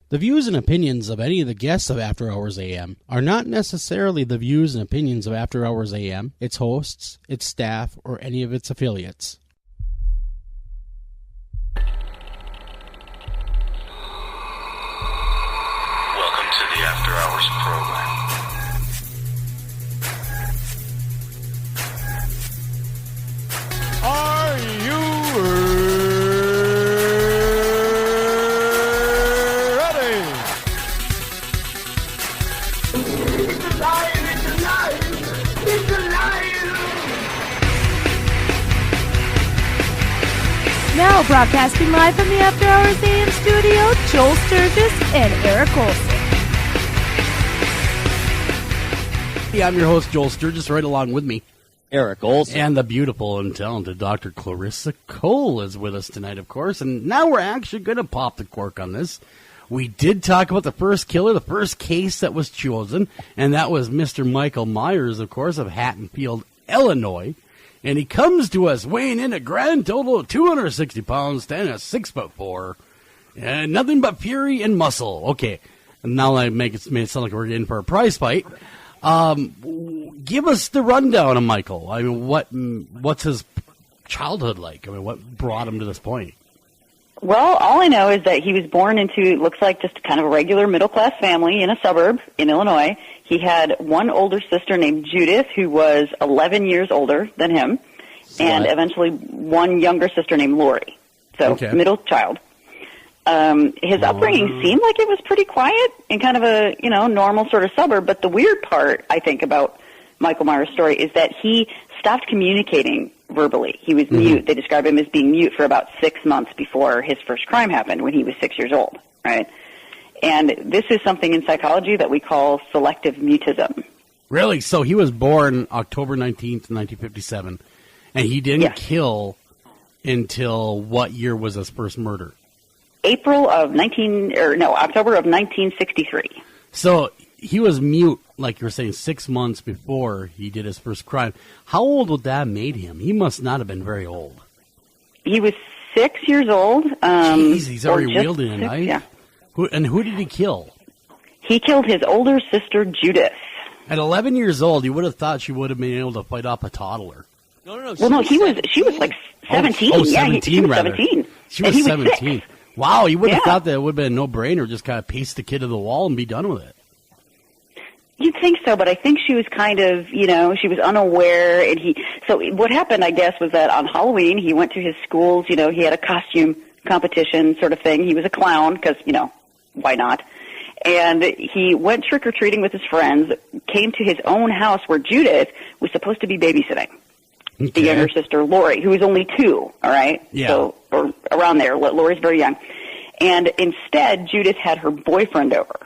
The views and opinions of any of the guests of After Hours AM are not necessarily the views and opinions of After Hours AM, its hosts, its staff, or any of its affiliates. Welcome to the After Hours program. Are you ready? It's alive! It's alive! It's alive! Now broadcasting live from the After Hours AM studio, Joel Sturgis and Eric Olson. Hey, I'm your host, Joel Sturgis, right along with me. Eric Olson. And the beautiful and talented Dr. Clarissa Cole is with us tonight, of course. And now we're actually going to pop the cork on this. We did talk about the first killer, the first case that was chosen, and that was Mr. Michael Myers, of course, of Hattonfield, Illinois. And he comes to us weighing in a grand total of 260 pounds, standing at 6'4", and nothing but fury and muscle. Okay, and now I made it sound like we're in for a prize fight. Give us the rundown of Michael. I mean, what's his childhood like? I mean, what brought him to this point? Well, all I know is that he was born into, looks like just kind of a regular middle-class family in a suburb in Illinois. He had one older sister named Judith, who was 11 years older than him, and eventually one younger sister named Lori. So, middle child. His upbringing seemed like it was pretty quiet in kind of a, normal sort of suburb, but the weird part, I think, about Michael Myers' story is that he stopped communicating verbally. He was mute. They describe him as being mute for about 6 months before his first crime happened when he was 6 years old, right? And this is something in psychology that we call selective mutism. Really? So he was born October 19th, 1957, and he didn't kill until what year was his first murder? October of 1963. So he was mute, like you were saying, 6 months before he did his first crime. How old would that have made him? He must not have been very old. He was 6 years old. Jeez, he's already wielding a knife? Yeah. Who did he kill? He killed his older sister, Judith. At 11 years old, you would have thought she would have been able to fight off a toddler. No. She was like 17. Oh, 17, she was rather. 17. She was 17. Wow, you would have thought that it would have been a no-brainer, just kind of paste the kid to the wall and be done with it. You'd think so, but I think she was kind of, she was unaware. And so what happened, I guess, was that on Halloween, he went to his school's, he had a costume competition sort of thing. He was a clown because, why not? And he went trick-or-treating with his friends, came to his own house where Judith was supposed to be babysitting. Okay. The younger sister, Lori, who was only 2, all right? Yeah. So, or around there. Lori's very young. And instead, Judith had her boyfriend over.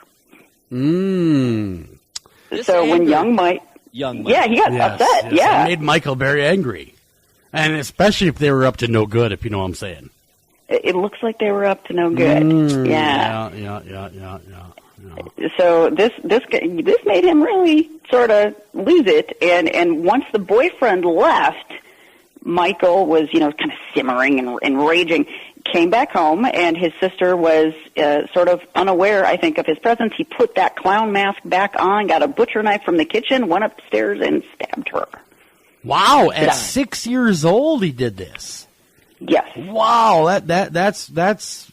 So when young Mike... he got upset. It made Michael very angry. And especially if they were up to no good, if you know what I'm saying. It looks like they were up to no good. Yeah. So this made him really sort of lose it. And once the boyfriend left, Michael was, kind of simmering and raging, came back home, and his sister was sort of unaware, I think, of his presence. He put that clown mask back on, got a butcher knife from the kitchen, went upstairs, and stabbed her. Wow, at 6 years old he did this. Yes. Wow, that's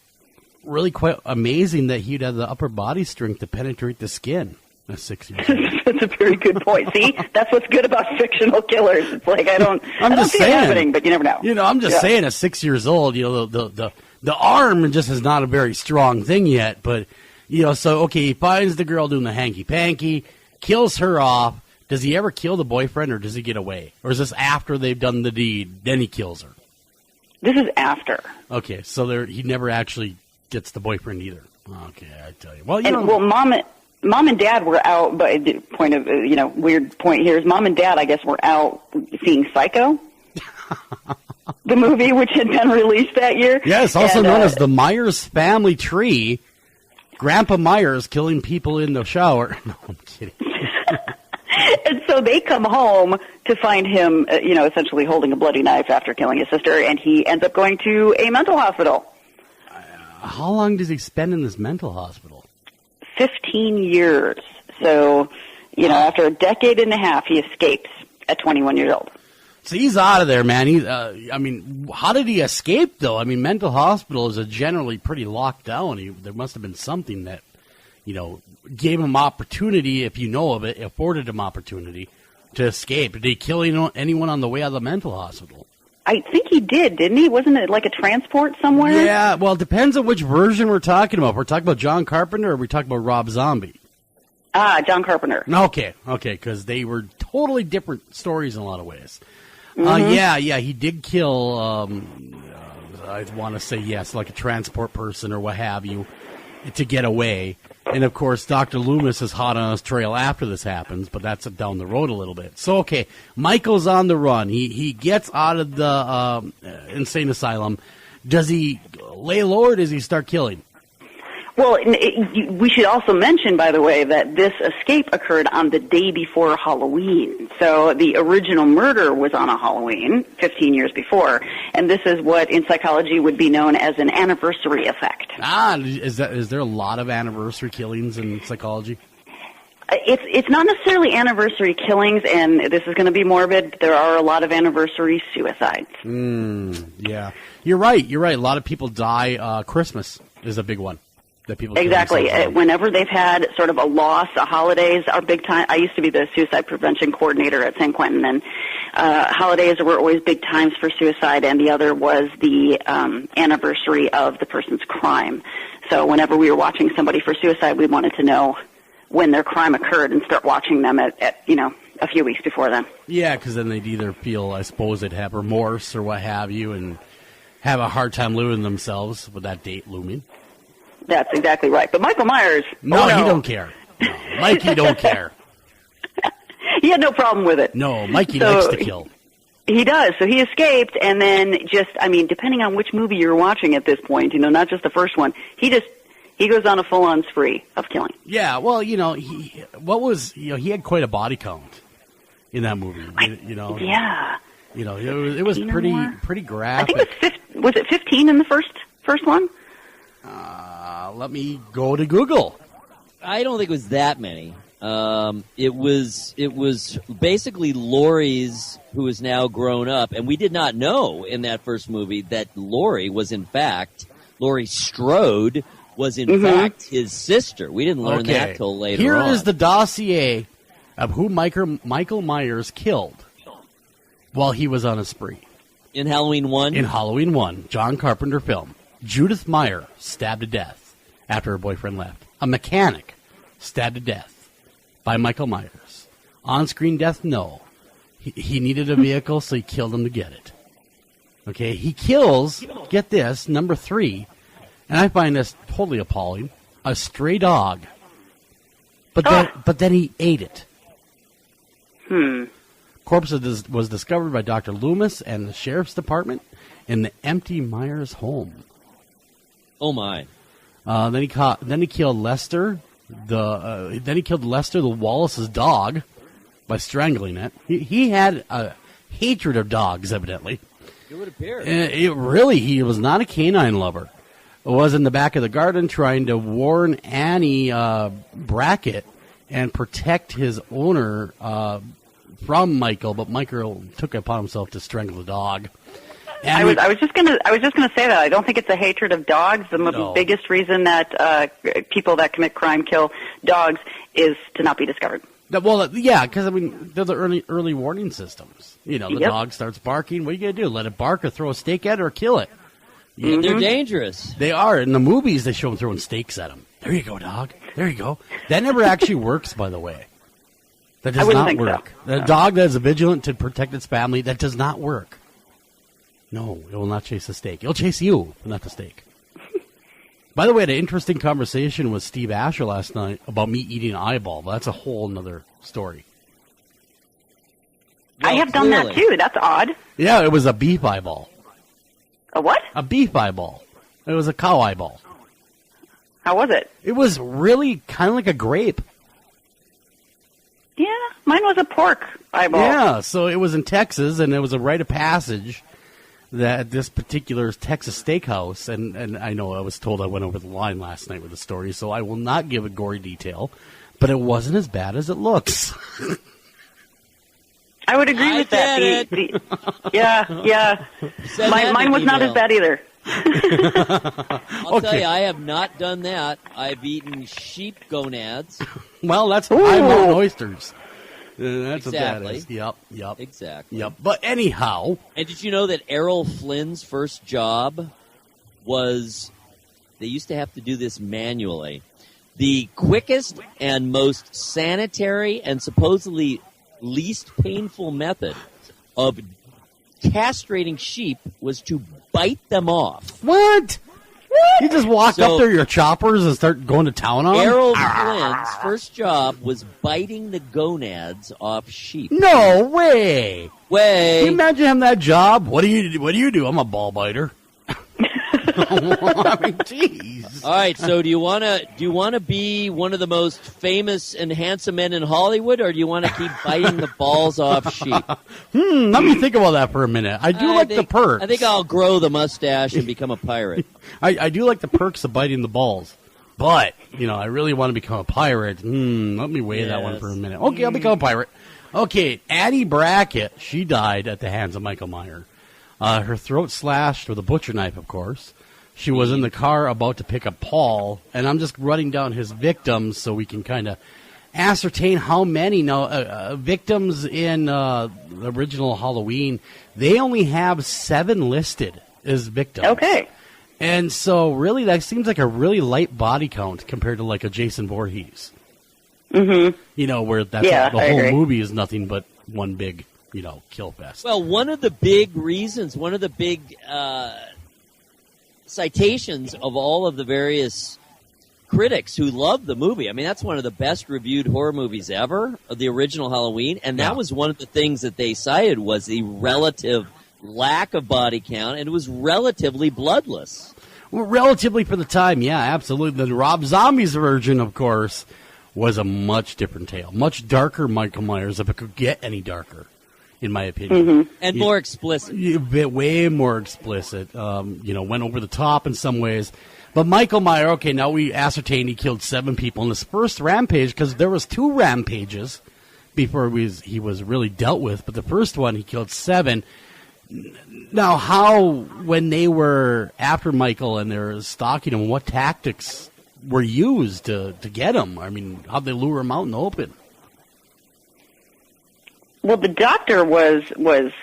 really quite amazing that he'd have the upper body strength to penetrate the skin at 6 years old. That's a very good point. See, that's what's good about fictional killers. It's like I don't see it happening, but you never know. I'm just saying at 6 years old, the arm just is not a very strong thing yet, but so okay, he finds the girl doing the hanky-panky, kills her off. Does he ever kill the boyfriend, or does he get away? Or is this after they've done the deed, then he kills her? This is after. Okay, so he never actually gets the boyfriend either. Okay, I tell you. Well, Mom and Dad were out, but the point of, weird point here is Mom and Dad, I guess, were out seeing Psycho, the movie, which had been released that year. Yes, also known as the Myers Family Tree. Grandpa Myers killing people in the shower. No, I'm kidding. And so they come home to find him, essentially holding a bloody knife after killing his sister, and he ends up going to a mental hospital. How long does he spend in this mental hospital? 15 years. So, after a decade and a half, he escapes at 21 years old. So he's out of there, man. How did he escape, though? I mean, mental hospitals are generally pretty locked down. There must have been something that, gave him opportunity, if you know of it, afforded him opportunity to escape. Did he kill anyone on the way out of the mental hospital? I think he did, didn't he? Wasn't it like a transport somewhere? Yeah, well, it depends on which version we're talking about. We're talking about John Carpenter or we're talking about Rob Zombie? John Carpenter. Okay, because they were totally different stories in a lot of ways. Mm-hmm. He did kill, I want to say yes, like a transport person or what have you, to get away. And, of course, Dr. Loomis is hot on his trail after this happens, but that's down the road a little bit. So, okay, Michael's on the run. He gets out of the insane asylum. Does he lay low or does he start killing? Well, we should also mention, by the way, that this escape occurred on the day before Halloween. So the original murder was on a Halloween 15 years before, and this is what in psychology would be known as an anniversary effect. Is there a lot of anniversary killings in psychology? It's not necessarily anniversary killings, and this is going to be morbid, but there are a lot of anniversary suicides. Yeah. You're right. A lot of people die. Christmas is a big one. That people exactly. Whenever they've had sort of a loss, holidays are big time. I used to be the suicide prevention coordinator at San Quentin, and holidays were always big times for suicide, and the other was the anniversary of the person's crime. So whenever we were watching somebody for suicide, we wanted to know when their crime occurred and start watching them at a few weeks before then. Yeah, because then they'd either feel, I suppose, they'd have remorse or what have you, and have a hard time living themselves with that date looming. That's exactly right. But Michael Myers... No, he don't care. No, Mikey don't care. He had no problem with it. No, Mikey likes to kill. He does. So he escaped, and then depending on which movie you're watching at this point, not just the first one, he goes on a full-on spree of killing. Yeah, well, he had quite a body count in that movie. Yeah. It was pretty graphic. I think was it 15 in the first one? Let me go to Google. I don't think it was that many. It was basically Laurie's, who is now grown up, and we did not know in that first movie that Laurie Strode was in fact his sister. We didn't learn that till later Here on. is the dossier of who Michael Myers killed while he was on a spree. In Halloween 1? In Halloween 1, John Carpenter film. Judith Meyer, stabbed to death after her boyfriend left. A mechanic, stabbed to death by Michael Myers. On-screen death, no. He needed a vehicle, so he killed him to get it. Okay, he kills, get this, number 3, and I find this totally appalling, a stray dog. But then he ate it. Corpse was discovered by Dr. Loomis and the sheriff's department in the empty Myers home. Oh my! Then he killed Lester. The Wallace's dog by strangling it. He had a hatred of dogs, evidently. It would appear. He was not a canine lover. It was in the back of the garden trying to warn Annie Brackett and protect his owner from Michael, but Michael took it upon himself to strangle the dog. I was just gonna say that I don't think it's a hatred of dogs. The biggest reason that people that commit crime kill dogs is to not be discovered. Well, yeah, because they're the early warning systems. The dog starts barking. What are you gonna do? Let it bark or throw a stake at it or kill it? Yeah, they're dangerous. They are. In the movies, they show them throwing stakes at them. There you go, dog. There you go. That never actually works, by the way. That does not work. So. The dog that is vigilant to protect its family, that does not work. No, it will not chase the stake. It'll chase you, but not the stake. By the way, I had an interesting conversation with Steve Asher last night about me eating an eyeball, but that's a whole other story. Well, I have done that too. That's odd. Yeah, it was a beef eyeball. A what? A beef eyeball. It was a cow eyeball. How was it? It was really kind of like a grape. Yeah, mine was a pork eyeball. Yeah, so it was in Texas, and it was a rite of passage that this particular Texas steakhouse, and I know I was told I went over the line last night with the story, so I will not give a gory detail, but it wasn't as bad as it looks. I would agree with that. Yeah. Mine was not as bad either. I'll tell you, I have not done that. I've eaten sheep gonads. Well, that's high mountain oysters. That's what that Exactly. is. Yep. Exactly. Yep. But anyhow, And did you know that Errol Flynn's first job was, they used to have to do this manually. The quickest and most sanitary and supposedly least painful method of castrating sheep was to bite them off. what? You just walk up there, your choppers, and start going to town on them? Errol Flynn's first job was biting the gonads off sheep. No way. Can you Way. imagine having that job? What do you do? I'm a ball biter. I mean, jeez. All right, so do you want to be one of the most famous and handsome men in Hollywood, or do you want to keep biting the balls off sheep? Let me think about that for a minute. I do like the perks. I think I'll grow the mustache and become a pirate. I do like the perks of biting the balls. But, I really want to become a pirate. Let me weigh that one Yes. for a minute. Okay, I'll become a pirate. Okay, Addie Brackett, she died at the hands of Michael Meyer. Her throat slashed with a butcher knife, of course. She was in the car about to pick up Paul, and I'm just running down his victims so we can kind of ascertain how many. Now, victims in the original Halloween, they only have 7 listed as victims. Okay. And so, really, that seems like a really light body count compared to, like, a Jason Voorhees. Mm-hmm. Where that's Yeah, the I whole agree. movie is nothing but one big, kill fest. Well, one of the big reasons, one of the big citations of all of the various critics who love the movie. I mean, that's one of the best reviewed horror movies ever, of the original Halloween, and that was one of the things that they cited was the relative lack of body count, and it was relatively bloodless. Well, relatively for the time, yeah, absolutely. The Rob Zombie's version, of course, was a much different tale. Much darker Michael Myers, if it could get any darker, in my opinion. And more explicit. Way more explicit. Went over the top in some ways. But Michael Meyer, okay, now we ascertained he killed 7 people in his first rampage, because there was 2 rampages before he was really dealt with. But the first one, he killed 7. Now, when they were after Michael and they were stalking him, what tactics were used to get him? I mean, how'd they lure him out in the open? Well, the doctor was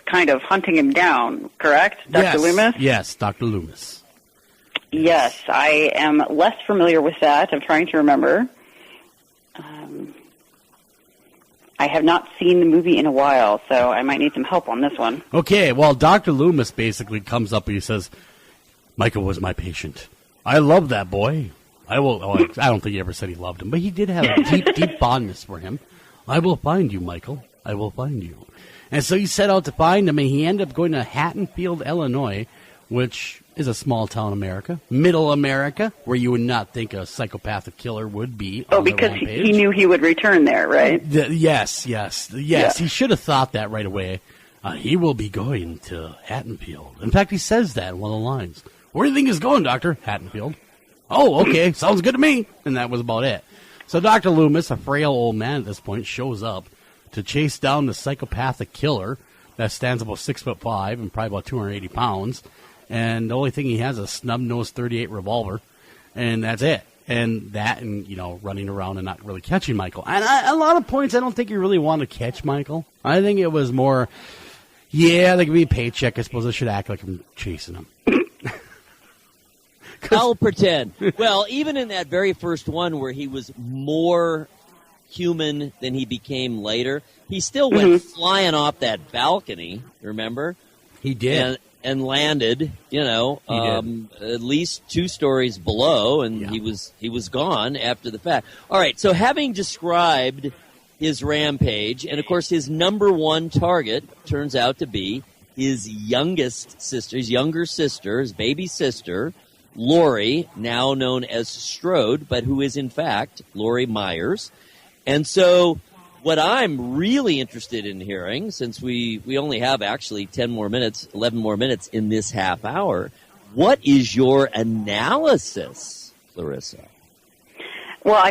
kind of hunting him down, correct? Dr. Loomis? Yes, Dr. Loomis. Yes, I am less familiar with that. I'm trying to remember. I have not seen the movie in a while, so I might need some help on this one. Okay, well, Dr. Loomis basically comes up and he says, Michael was my patient. I love that boy. I don't think he ever said he loved him, but he did have a deep, deep fondness for him. I will find you, Michael. I will find you. And so he set out to find him, and he ended up going to Hattonfield, Illinois, which is a small town America, middle America, where you would not think a psychopathic killer would be. Oh, because he knew he would return there, right? Yes. Yeah. He should have thought that right away. He will be going to Hattonfield. In fact, he says that in one of the lines. Where do you think he's going, Doctor? Hattonfield. Oh, okay. Sounds good to me. And that was about it. So Dr. Loomis, a frail old man at this point, shows up to chase down the psychopathic killer that stands about 6'5" and probably about 280 pounds. And the only thing he has is a snub-nosed .38 revolver. And that's it. And running around and not really catching Michael. And a lot of points, I don't think you really want to catch Michael. I think it was more, they give me a paycheck. I suppose I should act like I'm chasing him. I'll pretend. Well, even in that very first one where he was more human than he became later, he still went flying off that balcony, remember? He did. And landed, at least 2 stories below, and he was gone after the fact. All right, so having described his rampage, and of course his number one target turns out to be his younger sister, his baby sister, Lori, now known as Strode, but who is in fact Lori Myers. And so what I'm really interested in hearing, since we only have actually 11 more minutes in this half hour, what is your analysis, Clarissa? Well, I